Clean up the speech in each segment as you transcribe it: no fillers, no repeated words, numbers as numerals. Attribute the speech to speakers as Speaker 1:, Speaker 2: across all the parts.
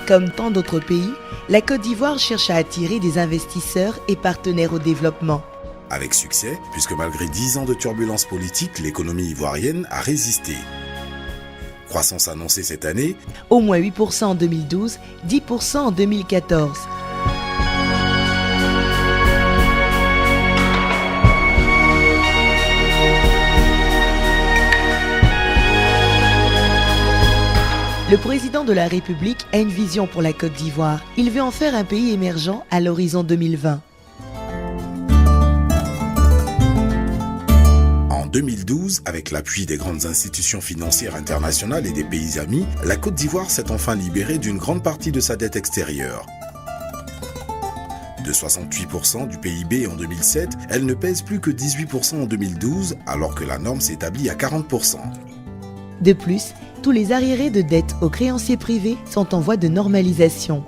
Speaker 1: Comme tant d'autres pays, la Côte d'Ivoire cherche à attirer des investisseurs et partenaires au développement.
Speaker 2: Avec succès, puisque malgré 10 ans de turbulences politiques, l'économie ivoirienne a résisté. Croissance annoncée cette année,
Speaker 1: au moins 8% en 2012, 10% en 2014. Le président de la République a une vision pour la Côte d'Ivoire. Il veut en faire un pays émergent à l'horizon 2020.
Speaker 2: En 2012, avec l'appui des grandes institutions financières internationales et des pays amis, la Côte d'Ivoire s'est enfin libérée d'une grande partie de sa dette extérieure. De 68% du PIB en 2007, elle ne pèse plus que 18% en 2012, alors que la norme s'établit à 40%.
Speaker 1: De plus, tous les arriérés de dette aux créanciers privés sont en voie de normalisation.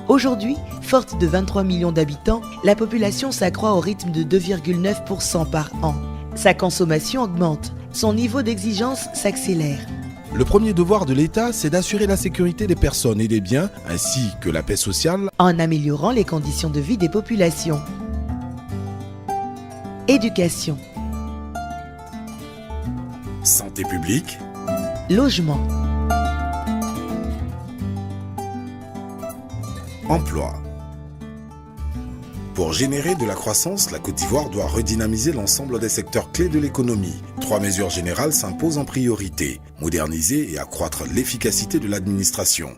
Speaker 1: Aujourd'hui, forte de 23 millions d'habitants, la population s'accroît au rythme de 2,9% par an. Sa consommation augmente, son niveau d'exigence s'accélère.
Speaker 3: Le premier devoir de l'État, c'est d'assurer la sécurité des personnes et des biens, ainsi que la paix sociale,
Speaker 1: en améliorant les conditions de vie des populations. Éducation.
Speaker 2: Santé publique.
Speaker 1: Logement.
Speaker 2: Emploi. Pour générer de la croissance, la Côte d'Ivoire doit redynamiser l'ensemble des secteurs clés de l'économie. 3 mesures générales s'imposent en priorité: moderniser et accroître l'efficacité de l'administration.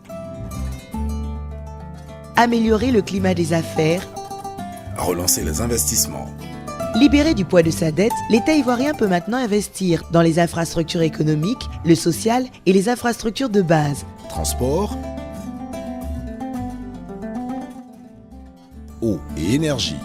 Speaker 1: Améliorer le climat des affaires.
Speaker 2: Relancer les investissements.
Speaker 1: Libéré du poids de sa dette, l'État ivoirien peut maintenant investir dans les infrastructures économiques, le social et les infrastructures de base.
Speaker 3: Transport, eau et énergie.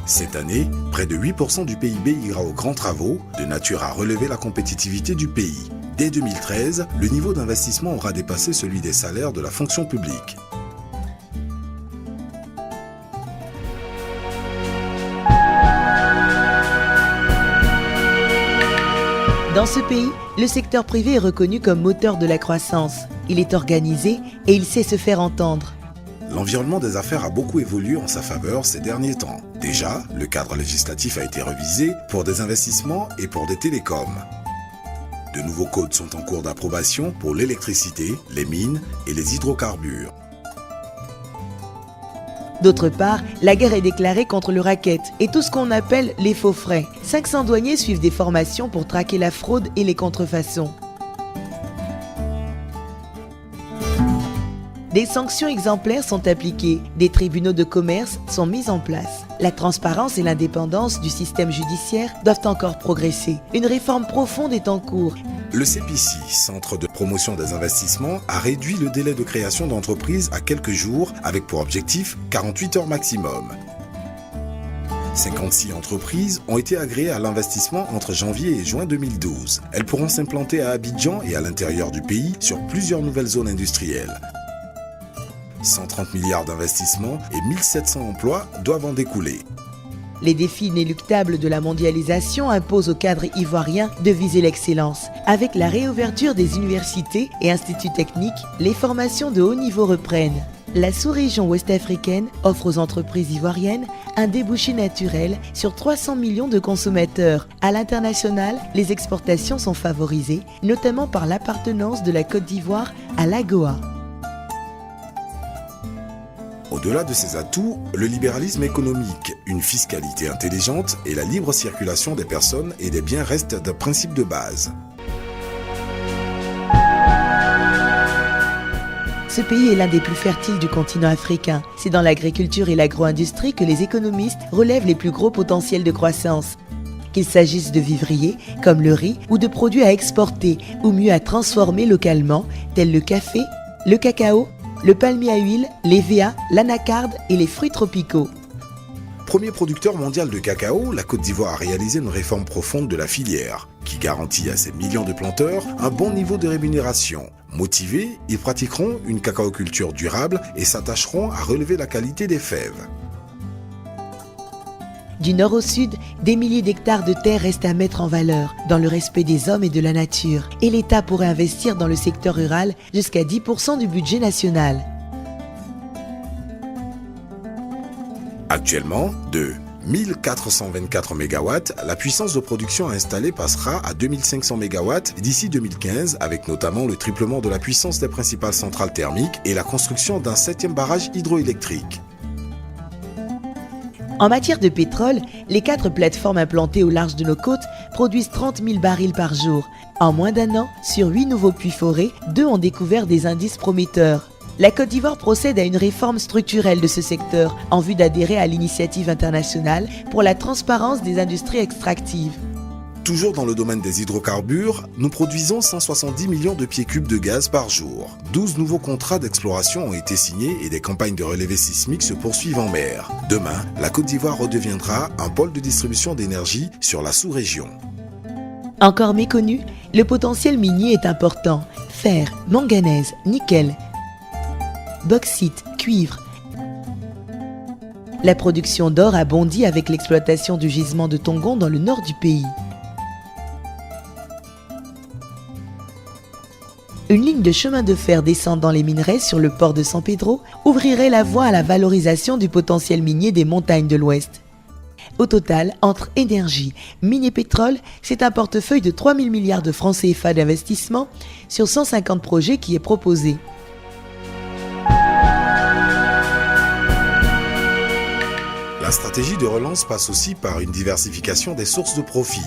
Speaker 2: Cette année, près de 8% du PIB ira aux grands travaux, de nature à relever la compétitivité du pays. Dès 2013, le niveau d'investissement aura dépassé celui des salaires de la fonction publique.
Speaker 1: Dans ce pays, le secteur privé est reconnu comme moteur de la croissance. Il est organisé et il sait se faire entendre.
Speaker 2: L'environnement des affaires a beaucoup évolué en sa faveur ces derniers temps. Déjà, le cadre législatif a été revisé pour des investissements et pour des télécoms. De nouveaux codes sont en cours d'approbation pour l'électricité, les mines et les hydrocarbures.
Speaker 1: D'autre part, la guerre est déclarée contre le racket et tout ce qu'on appelle les faux frais. 500 douaniers suivent des formations pour traquer la fraude et les contrefaçons. Des sanctions exemplaires sont appliquées, des tribunaux de commerce sont mis en place. La transparence et l'indépendance du système judiciaire doivent encore progresser. Une réforme profonde est en cours.
Speaker 2: Le CPC, Centre de promotion des investissements, a réduit le délai de création d'entreprises à quelques jours, avec pour objectif 48 heures maximum. 56 entreprises ont été agréées à l'investissement entre janvier et juin 2012. Elles pourront s'implanter à Abidjan et à l'intérieur du pays sur plusieurs nouvelles zones industrielles. 130 milliards d'investissements et 1700 emplois doivent en découler.
Speaker 1: Les défis inéluctables de la mondialisation imposent au cadre ivoirien de viser l'excellence. Avec la réouverture des universités et instituts techniques, les formations de haut niveau reprennent. La sous-région ouest-africaine offre aux entreprises ivoiriennes un débouché naturel sur 300 millions de consommateurs. À l'international, les exportations sont favorisées, notamment par l'appartenance de la Côte d'Ivoire à l'AGOA.
Speaker 2: Au-delà de ces atouts, le libéralisme économique, une fiscalité intelligente et la libre circulation des personnes et des biens restent des principes de base.
Speaker 1: Ce pays est l'un des plus fertiles du continent africain. C'est dans l'agriculture et l'agro-industrie que les économistes relèvent les plus gros potentiels de croissance. Qu'il s'agisse de vivriers, comme le riz, ou de produits à exporter, ou mieux à transformer localement, tels le café, le cacao, le palmier à huile, l'EVA, l'anacarde et les fruits tropicaux.
Speaker 2: Premier producteur mondial de cacao, la Côte d'Ivoire a réalisé une réforme profonde de la filière, qui garantit à ses millions de planteurs un bon niveau de rémunération. Motivés, ils pratiqueront une cacaoculture durable et s'attacheront à relever la qualité des fèves.
Speaker 1: Du nord au sud, des milliers d'hectares de terre restent à mettre en valeur, dans le respect des hommes et de la nature. Et l'État pourrait investir dans le secteur rural jusqu'à 10% du budget national.
Speaker 2: Actuellement, de 1424 MW, la puissance de production installée passera à 2500 MW d'ici 2015, avec notamment le triplement de la puissance des principales centrales thermiques et la construction d'un 7e barrage hydroélectrique.
Speaker 1: En matière de pétrole, les 4 plateformes implantées au large de nos côtes produisent 30 000 barils par jour. En moins d'un an, sur 8 nouveaux puits forés, 2 ont découvert des indices prometteurs. La Côte d'Ivoire procède à une réforme structurelle de ce secteur en vue d'adhérer à l'initiative internationale pour la transparence des industries extractives.
Speaker 2: Toujours dans le domaine des hydrocarbures, nous produisons 170 millions de pieds cubes de gaz par jour. 12 nouveaux contrats d'exploration ont été signés et des campagnes de relevés sismiques se poursuivent en mer. Demain, la Côte d'Ivoire redeviendra un pôle de distribution d'énergie sur la sous-région.
Speaker 1: Encore méconnu, le potentiel minier est important. Fer, manganèse, nickel, bauxite, cuivre. La production d'or a bondi avec l'exploitation du gisement de Tongon dans le nord du pays. Une ligne de chemin de fer descendant les minerais sur le port de San Pedro ouvrirait la voie à la valorisation du potentiel minier des montagnes de l'Ouest. Au total, entre énergie, mine et pétrole, c'est un portefeuille de 3 000 milliards de francs CFA d'investissement sur 150 projets qui est proposé.
Speaker 2: La stratégie de relance passe aussi par une diversification des sources de profit.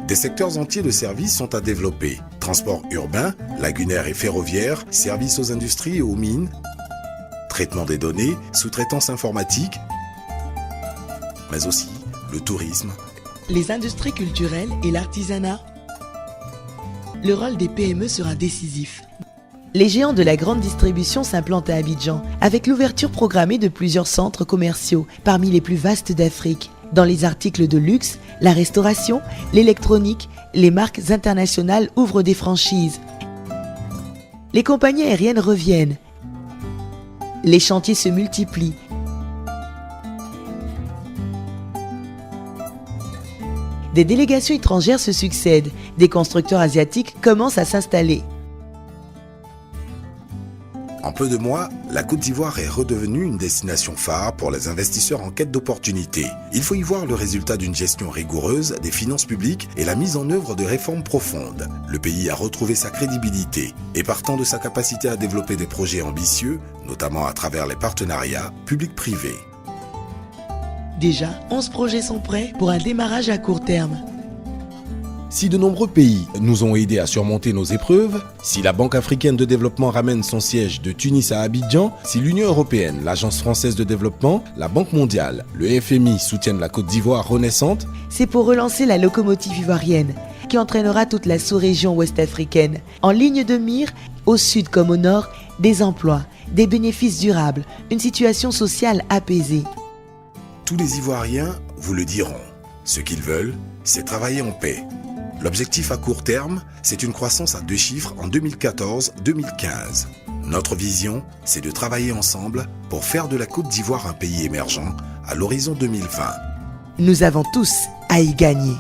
Speaker 2: Des secteurs entiers de services sont à développer. Transport urbain, lagunaire et ferroviaire, services aux industries et aux mines, traitement des données, sous-traitance informatique, mais aussi le tourisme.
Speaker 1: Les industries culturelles et l'artisanat. Le rôle des PME sera décisif. Les géants de la grande distribution s'implantent à Abidjan, avec l'ouverture programmée de plusieurs centres commerciaux, parmi les plus vastes d'Afrique. Dans les articles de luxe, la restauration, l'électronique, les marques internationales ouvrent des franchises. Les compagnies aériennes reviennent. Les chantiers se multiplient. Des délégations étrangères se succèdent. Des constructeurs asiatiques commencent à s'installer.
Speaker 2: En peu de mois, la Côte d'Ivoire est redevenue une destination phare pour les investisseurs en quête d'opportunités. Il faut y voir le résultat d'une gestion rigoureuse des finances publiques et la mise en œuvre de réformes profondes. Le pays a retrouvé sa crédibilité et partant de sa capacité à développer des projets ambitieux, notamment à travers les partenariats publics-privés.
Speaker 1: Déjà, 11 projets sont prêts pour un démarrage à court terme.
Speaker 3: Si de nombreux pays nous ont aidés à surmonter nos épreuves, si la Banque africaine de développement ramène son siège de Tunis à Abidjan, si l'Union européenne, l'Agence française de développement, la Banque mondiale, le FMI soutiennent la Côte d'Ivoire renaissante,
Speaker 1: c'est pour relancer la locomotive ivoirienne qui entraînera toute la sous-région ouest-africaine. En ligne de mire, au sud comme au nord, des emplois, des bénéfices durables, une situation sociale apaisée.
Speaker 2: Tous les Ivoiriens vous le diront. Ce qu'ils veulent, c'est travailler en paix. L'objectif à court terme, c'est une croissance à 2 chiffres en 2014-2015. Notre vision, c'est de travailler ensemble pour faire de la Côte d'Ivoire un pays émergent à l'horizon 2020.
Speaker 1: Nous avons tous à y gagner.